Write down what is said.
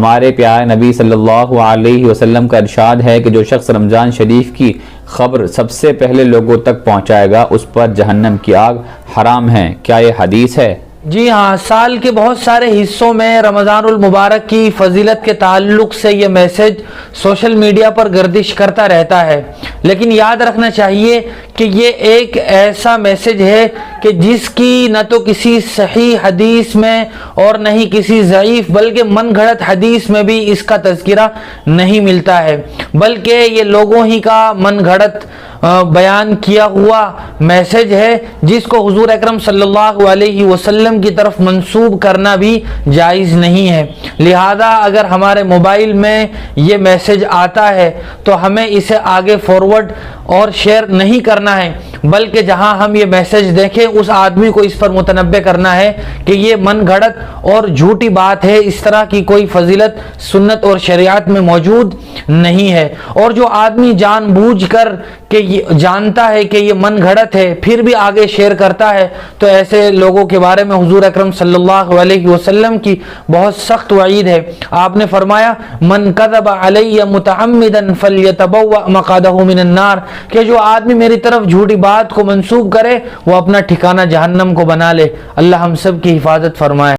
ہمارے پیارے نبی صلی اللہ علیہ وسلم کا ارشاد ہے کہ جو شخص رمضان شریف کی خبر سب سے پہلے لوگوں تک پہنچائے گا اس پر جہنم کی آگ حرام ہے۔ کیا یہ حدیث ہے؟ جی ہاں، سال کے بہت سارے حصوں میں رمضان المبارک کی فضیلت کے تعلق سے یہ میسج سوشل میڈیا پر گردش کرتا رہتا ہے، لیکن یاد رکھنا چاہیے کہ یہ ایک ایسا میسج ہے کہ جس کی نہ تو کسی صحیح حدیث میں اور نہ ہی کسی ضعیف بلکہ من گھڑت حدیث میں بھی اس کا تذکرہ نہیں ملتا ہے، بلکہ یہ لوگوں ہی کا من گھڑت بیان کیا ہوا میسج ہے جس کو حضور اکرم صلی اللہ علیہ وسلم کی طرف منسوب کرنا بھی جائز نہیں ہے۔ لہذا اگر ہمارے موبائل میں یہ میسج آتا ہے تو ہمیں اسے آگے فارورڈ اور شیئر نہیں کرنا ہے، بلکہ جہاں ہم یہ میسج دیکھیں اس آدمی کو اس پر متنبہ کرنا ہے کہ یہ من گھڑت اور جھوٹی بات ہے، اس طرح کی کوئی فضیلت سنت اور شریعت میں موجود نہیں ہے۔ اور جو آدمی جان بوجھ کر کہ جانتا ہے کہ یہ من گھڑت ہے پھر بھی آگے شیئر کرتا ہے تو ایسے لوگوں کے بارے میں حضور اکرم صلی اللہ علیہ وسلم کی بہت سخت وعید ہے۔ آپ نے فرمایا من کذب علی متعمدا فلیتبوأ مقعدہ من النار، کہ جو آدمی میری طرف جھوٹی بات کو منسوب کرے وہ اپنا ٹھکانہ جہنم کو بنا لے۔ اللہ ہم سب کی حفاظت فرمائے۔